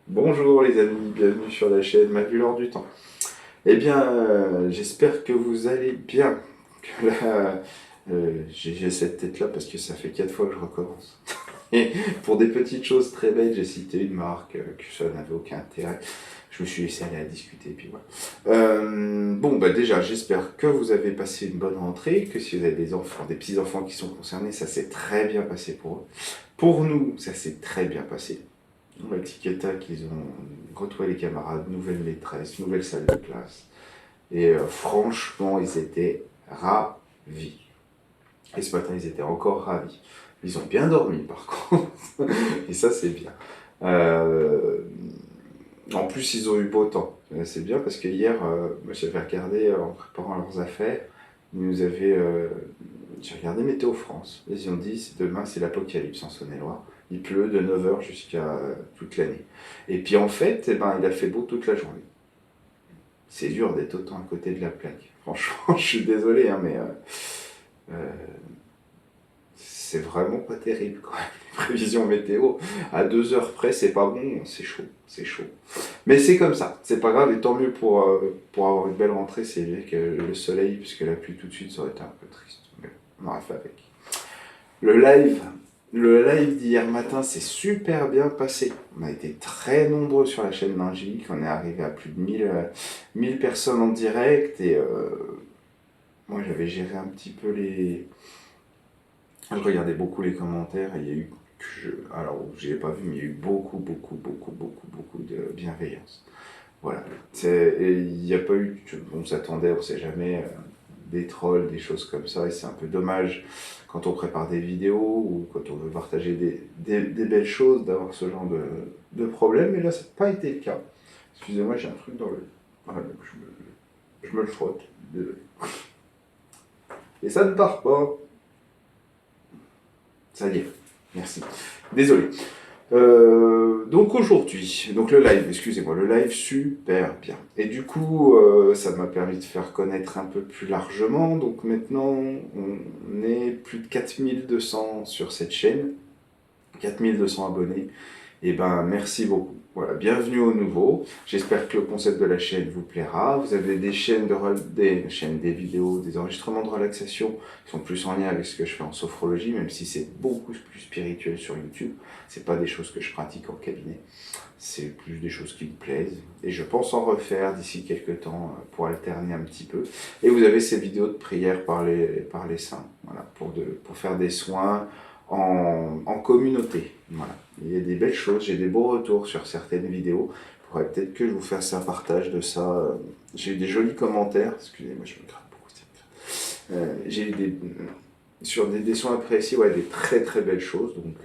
Bonjour les amis, bienvenue sur la chaîne Ma Vue lors du temps. Eh bien, j'espère que vous allez bien. Que là, j'ai cette tête-là parce que ça fait 4 fois que je recommence. Et pour des petites choses très belles, j'ai cité une marque que ça n'avait aucun intérêt. Je me suis laissé aller à discuter, puis voilà. Bon, bah déjà, j'espère que vous avez passé une bonne rentrée, que si vous avez des enfants, des petits-enfants qui sont concernés, ça s'est très bien passé pour eux. Pour nous, ça s'est très bien passé. Le tic et tac, ils ont retrouvé les camarades, nouvelle maîtresse, nouvelle salle de classe. Et franchement, ils étaient ravis. Et ce matin, ils étaient encore ravis. Ils ont bien dormi, par contre. Et ça, c'est bien. Euh, En plus, ils ont eu beau temps. C'est bien parce que hier, moi, j'avais regardé en préparant leurs affaires. Ils nous avaient. J'ai regardé Météo France. Ils ont dit demain, c'est l'apocalypse en Saône-et-Loire. Il pleut de 9 h jusqu'à toute l'année. Et puis en fait, eh ben, il a fait beau toute la journée. C'est dur d'être autant à côté de la plaque. Franchement, je suis désolé, hein, mais euh, c'est vraiment pas terrible quand même. Les prévisions météo, à 2 heures près, c'est pas bon, c'est chaud, c'est chaud. Mais c'est comme ça, c'est pas grave, et tant mieux pour avoir une belle rentrée, c'est bien que le soleil, puisque la pluie tout de suite, ça aurait été un peu triste. Mais on aura fait avec. Le live, le live d'hier matin s'est super bien passé. On a été très nombreux sur la chaîne d'Angélique, on est arrivé à plus de 1000 personnes en direct, et moi j'avais géré un petit peu les... Je regardais beaucoup les commentaires, et il y a eu... Alors, je l'ai pas vu, mais il y a eu beaucoup de bienveillance. Voilà. Et il n'y a pas eu, on s'attendait, on ne sait jamais, des trolls, des choses comme ça, et c'est un peu dommage quand on prépare des vidéos ou quand on veut partager des belles choses d'avoir ce genre de problème, mais là ça n'a pas été le cas. Excusez-moi, j'ai un truc dans le... Voilà, je me le frotte, désolé. Et ça ne part pas. Ça y est, merci. Désolé. Donc aujourd'hui, donc le live, excusez-moi, le live super bien. Et du coup, ça m'a permis de faire connaître un peu plus largement. Donc maintenant, on est plus de 4200 sur cette chaîne, 4200 abonnés. Et ben merci beaucoup. Voilà, bienvenue au nouveau. J'espère que le concept de la chaîne vous plaira. Vous avez des chaînes des vidéos, des enregistrements de relaxation qui sont plus en lien avec ce que je fais en sophrologie, même si c'est beaucoup plus spirituel sur YouTube. C'est pas des choses que je pratique en cabinet. C'est plus des choses qui me plaisent. Et je pense en refaire d'ici quelques temps pour alterner un petit peu. Et vous avez ces vidéos de prière par les saints, voilà, pour faire des soins en communauté. Voilà. Il y a des belles choses, j'ai des beaux retours sur certaines vidéos. Il faudrait peut-être que je vous fasse un partage de ça. J'ai eu des jolis commentaires, excusez-moi, je me gratte beaucoup. J'ai eu sur des soins appréciés, ouais, des très très belles choses, donc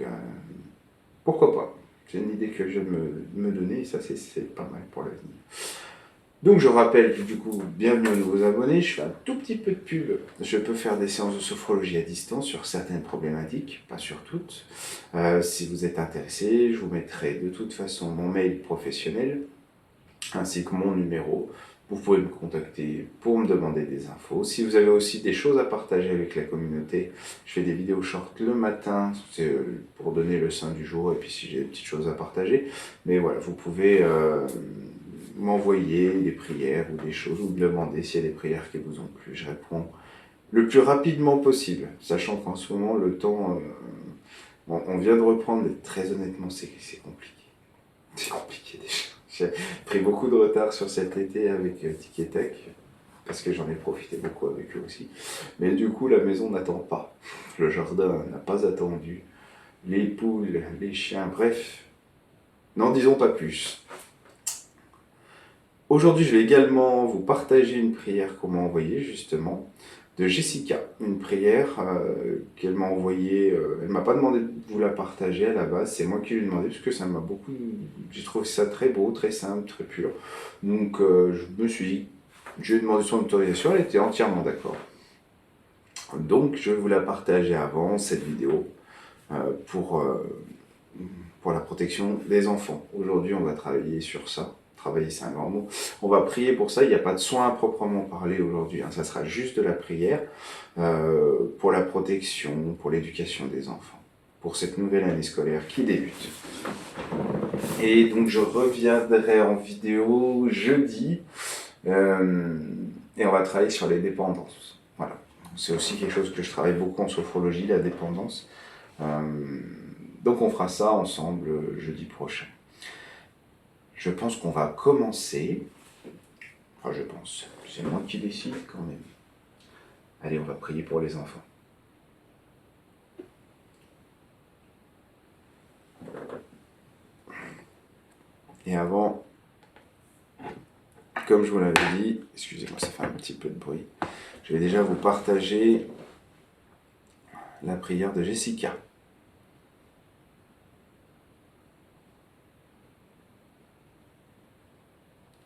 pourquoi pas. C'est une idée que je viens de me donner, et ça c'est pas mal pour l'avenir. Donc je rappelle du coup, bienvenue aux nouveaux abonnés, je fais un tout petit peu de pub. Je peux faire des séances de sophrologie à distance sur certaines problématiques, pas sur toutes. Si vous êtes intéressé, je vous mettrai de toute façon mon mail professionnel, ainsi que mon numéro. Vous pouvez me contacter pour me demander des infos. Si vous avez aussi des choses à partager avec la communauté, je fais des vidéos short le matin, c'est pour donner le sein du jour, et puis si j'ai des petites choses à partager. Mais voilà, vous pouvez m'envoyer des prières ou des choses, ou me demander s'il y a des prières qui vous ont plu. Je réponds le plus rapidement possible, sachant qu'en ce moment, le temps, on vient de reprendre, mais très honnêtement, c'est compliqué. C'est compliqué déjà. J'ai pris beaucoup de retard sur cet été avec Tic et Tac, parce que j'en ai profité beaucoup avec eux aussi. Mais du coup, la maison n'attend pas. Le jardin n'a pas attendu. Les poules, les chiens, bref. N'en disons pas plus. Aujourd'hui, je vais également vous partager une prière qu'on m'a envoyée, justement, de Jessica. Une prière qu'elle m'a envoyée. Elle m'a pas demandé de vous la partager à la base, c'est moi qui lui ai demandé, parce que ça m'a beaucoup... J'ai trouvé ça très beau, très simple, très pur. Donc, je me suis dit, je lui ai demandé son autorisation, elle était entièrement d'accord. Donc, je vais vous la partager avant cette vidéo euh, pour, euh, pour la protection des enfants. Aujourd'hui, on va travailler sur ça. Travailler, c'est un grand mot. On va prier pour ça. Il n'y a pas de soin à proprement parler aujourd'hui. Ça sera juste de la prière pour la protection, pour l'éducation des enfants. pour cette nouvelle année scolaire qui débute. Et donc je reviendrai en vidéo jeudi et on va travailler sur les dépendances. Voilà. C'est aussi quelque chose que je travaille beaucoup en sophrologie, la dépendance. Donc on fera ça ensemble jeudi prochain. Je pense qu'on va commencer. Enfin, je pense. C'est moi qui décide quand même. Allez, on va prier pour les enfants. Et avant, comme je vous l'avais dit, excusez-moi, ça fait un petit peu de bruit, je vais déjà vous partager la prière de Jessica.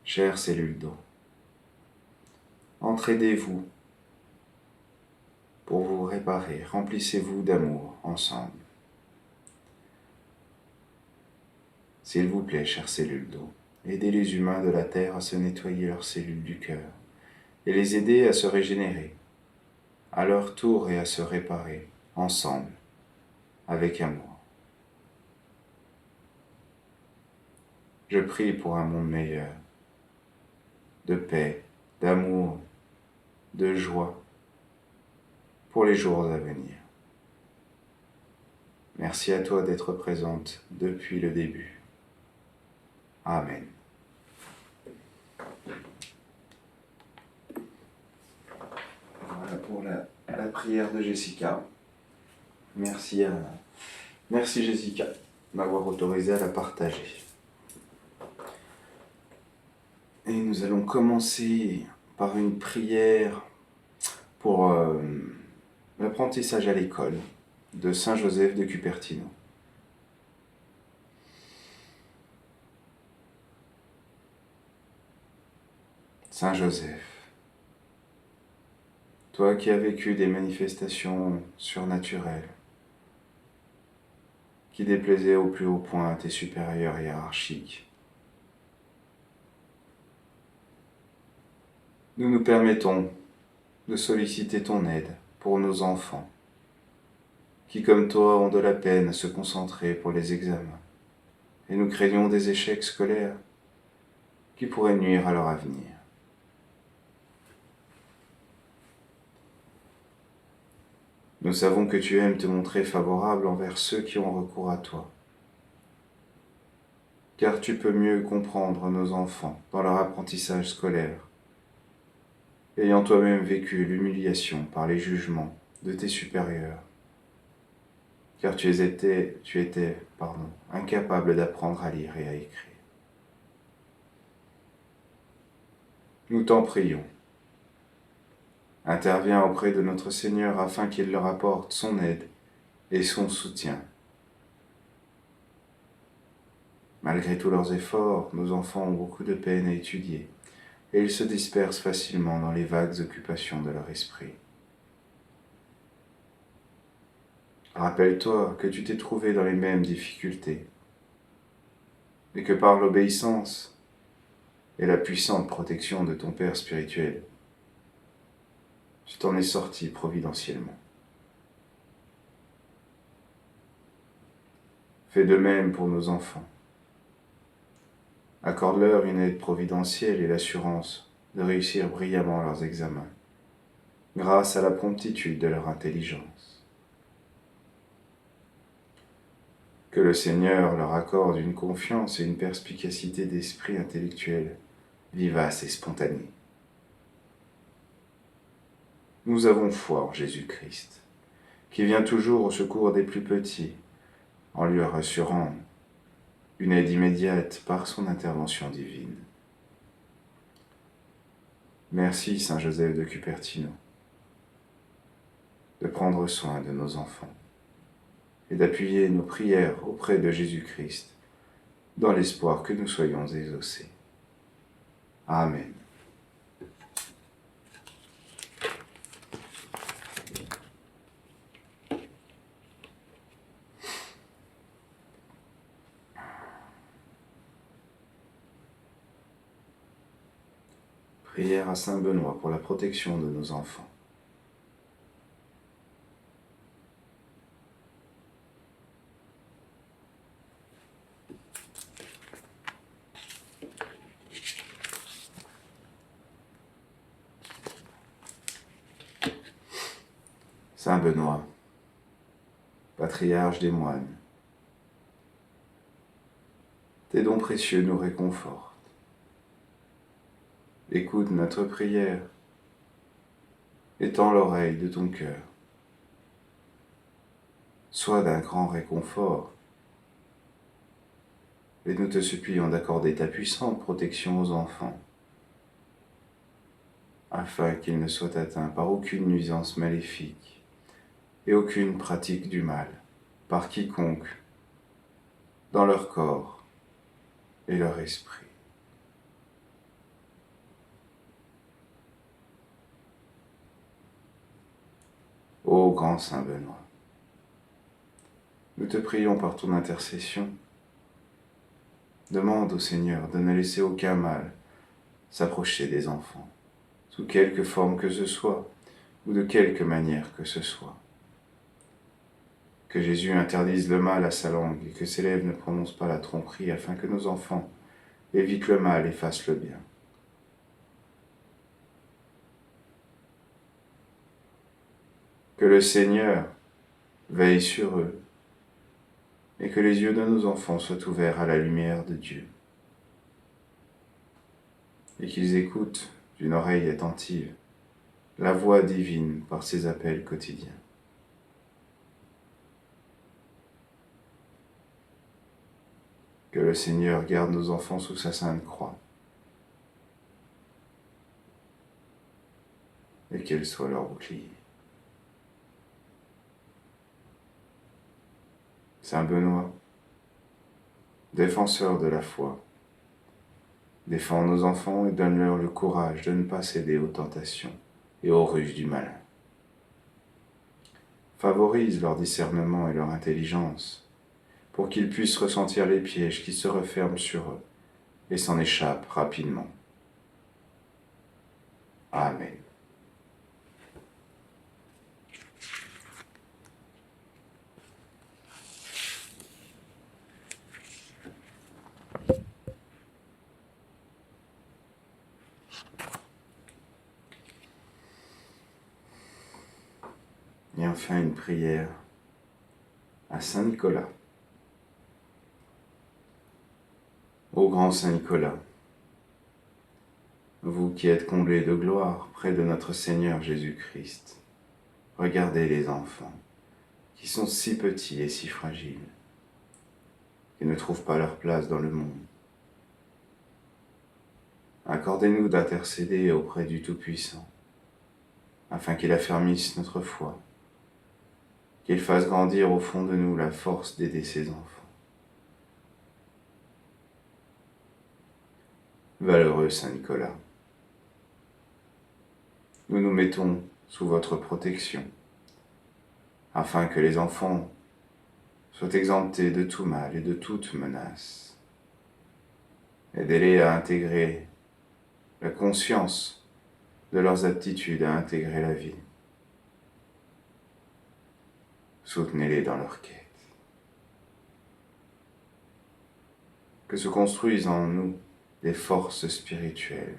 Chères cellules d'eau, entraidez-vous pour vous réparer, remplissez-vous d'amour ensemble. S'il vous plaît, chères cellules d'eau, aidez les humains de la Terre à se nettoyer leurs cellules du cœur et les aider à se régénérer, à leur tour et à se réparer, ensemble, avec amour. Je prie pour un monde meilleur, de paix, d'amour, de joie, pour les jours à venir. Merci à toi d'être présente depuis le début. Amen. Voilà pour la prière de Jessica. Merci Jessica de m'avoir autorisé à la partager. Et nous allons commencer par une prière pour l'apprentissage à l'école de Saint Joseph de Cupertino. Saint Joseph, toi qui as vécu des manifestations surnaturelles, qui déplaisaient au plus haut point à tes supérieurs hiérarchiques, nous nous permettons de solliciter ton aide pour nos enfants, qui comme toi ont de la peine à se concentrer pour les examens, et nous craignons des échecs scolaires qui pourraient nuire à leur avenir. Nous savons que tu aimes te montrer favorable envers ceux qui ont recours à toi, car tu peux mieux comprendre nos enfants dans leur apprentissage scolaire, ayant toi-même vécu l'humiliation par les jugements de tes supérieurs, car tu étais incapable d'apprendre à lire et à écrire. Nous t'en prions. Interviens auprès de notre Seigneur afin qu'il leur apporte son aide et son soutien. Malgré tous leurs efforts, nos enfants ont beaucoup de peine à étudier et ils se dispersent facilement dans les vagues occupations de leur esprit. Rappelle-toi que tu t'es trouvé dans les mêmes difficultés et que par l'obéissance et la puissante protection de ton Père spirituel, tu t'en es sorti providentiellement. Fais de même pour nos enfants. Accorde-leur une aide providentielle et l'assurance de réussir brillamment leurs examens, grâce à la promptitude de leur intelligence. Que le Seigneur leur accorde une confiance et une perspicacité d'esprit intellectuel vivace et spontanée. Nous avons foi en Jésus-Christ, qui vient toujours au secours des plus petits, en leur assurant une aide immédiate par son intervention divine. Merci Saint Joseph de Cupertino de prendre soin de nos enfants et d'appuyer nos prières auprès de Jésus-Christ dans l'espoir que nous soyons exaucés. Amen. Prière à Saint Benoît pour la protection de nos enfants. Saint Benoît, patriarche des moines, tes dons précieux nous réconfortent. Écoute notre prière, étends l'oreille de ton cœur. Sois d'un grand réconfort, et nous te supplions d'accorder ta puissante protection aux enfants, afin qu'ils ne soient atteints par aucune nuisance maléfique et aucune pratique du mal, par quiconque, dans leur corps et leur esprit. Ô grand Saint Benoît, nous te prions par ton intercession, demande au Seigneur de ne laisser aucun mal s'approcher des enfants, sous quelque forme que ce soit, ou de quelque manière que ce soit. Que Jésus interdise le mal à sa langue et que ses lèvres ne prononcent pas la tromperie, afin que nos enfants évitent le mal et fassent le bien. Que le Seigneur veille sur eux et que les yeux de nos enfants soient ouverts à la lumière de Dieu et qu'ils écoutent d'une oreille attentive la voix divine par ses appels quotidiens. Que le Seigneur garde nos enfants sous sa sainte croix et qu'elle soit leur bouclier. Saint Benoît, défenseur de la foi, défends nos enfants et donne-leur le courage de ne pas céder aux tentations et aux ruses du malin. Favorise leur discernement et leur intelligence pour qu'ils puissent ressentir les pièges qui se referment sur eux et s'en échappent rapidement. Amen. Et enfin une prière à Saint Nicolas. Ô grand Saint Nicolas, vous qui êtes comblé de gloire près de notre Seigneur Jésus-Christ, regardez les enfants, qui sont si petits et si fragiles, qui ne trouvent pas leur place dans le monde. Accordez-nous d'intercéder auprès du Tout-Puissant, afin qu'il affermisse notre foi, qu'il fasse grandir au fond de nous la force d'aider ses enfants. Valeureux Saint Nicolas, nous nous mettons sous votre protection, afin que les enfants soient exemptés de tout mal et de toute menace. Aidez-les à intégrer la conscience de leurs aptitudes à intégrer la vie. Soutenez-les dans leur quête. Que se construisent en nous des forces spirituelles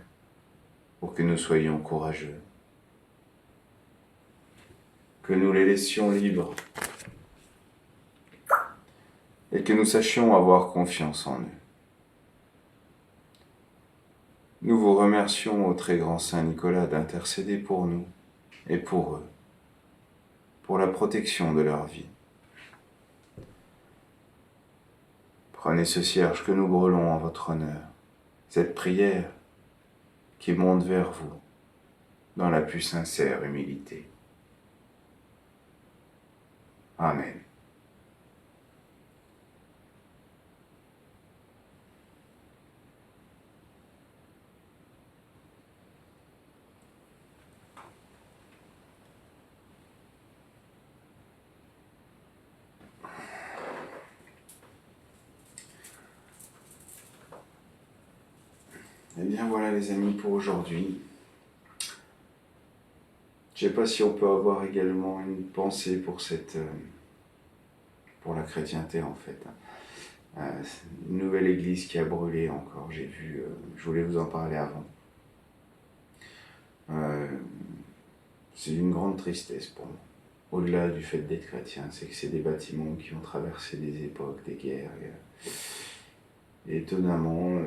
pour que nous soyons courageux. Que nous les laissions libres et que nous sachions avoir confiance en eux. Nous vous remercions au très grand Saint Nicolas d'intercéder pour nous et pour eux, pour la protection de leur vie. Prenez ce cierge que nous brûlons en votre honneur, cette prière qui monte vers vous dans la plus sincère humilité. Amen. Eh bien voilà les amis pour aujourd'hui. Je ne sais pas si on peut avoir également une pensée pour pour la chrétienté en fait. Une nouvelle église qui a brûlé encore, j'ai vu, je voulais vous en parler avant. C'est une grande tristesse pour moi. au-delà du fait d'être chrétien, c'est que c'est des bâtiments qui ont traversé des époques, des guerres. Et étonnamment,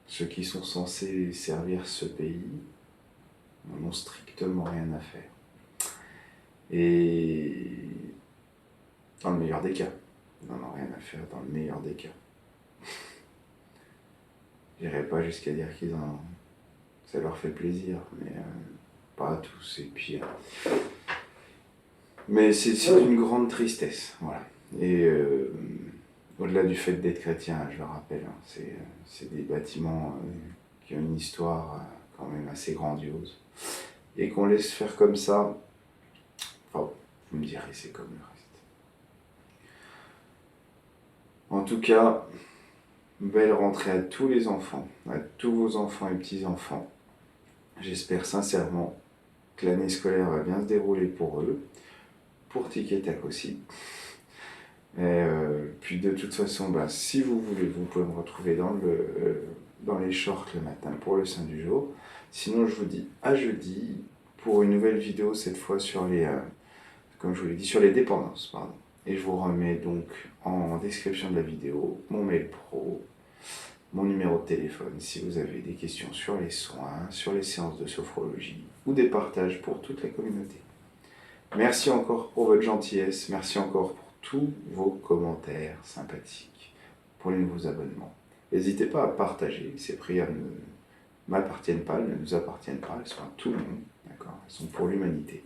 ceux qui sont censés servir ce pays n'en ont strictement rien à faire. Et dans le meilleur des cas, ils n'en ont rien à faire dans le meilleur des cas. J'irai pas jusqu'à dire ça leur fait plaisir, mais pas à tous. Et puis, mais c'est une grande tristesse, voilà. Et au-delà du fait d'être chrétien, je le rappelle, hein, c'est des bâtiments qui ont une histoire quand même assez grandiose. Et qu'on laisse faire comme ça, enfin, vous me direz, c'est comme le reste. En tout cas, belle rentrée à tous les enfants, à tous vos enfants et petits-enfants. J'espère sincèrement que l'année scolaire va bien se dérouler pour eux, pour Tic et Tac aussi. Et puis de toute façon, si vous voulez, vous pouvez me retrouver dans les shorts le matin pour le Saint du jour. Sinon, je vous dis à jeudi pour une nouvelle vidéo, cette fois sur comme je vous l'ai dit, sur les dépendances. Pardon. Et je vous remets donc en description de la vidéo mon mail pro, mon numéro de téléphone si vous avez des questions sur les soins, sur les séances de sophrologie ou des partages pour toute la communauté. Merci encore pour votre gentillesse, merci encore pour tous vos commentaires sympathiques, pour les nouveaux abonnements. N'hésitez pas à partager, ces prières ne m'appartiennent pas, elles ne nous appartiennent pas, elles sont à tout le monde, d'accord ? Elles sont pour l'humanité.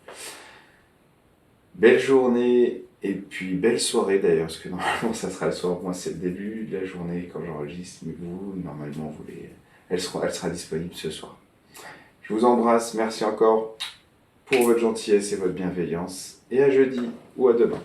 Belle journée et puis belle soirée d'ailleurs, parce que normalement ça sera le soir, moi c'est le début de la journée quand j'enregistre, mais vous, normalement, elle sera disponible ce soir. Je vous embrasse, merci encore pour votre gentillesse et votre bienveillance, et à jeudi ou à demain.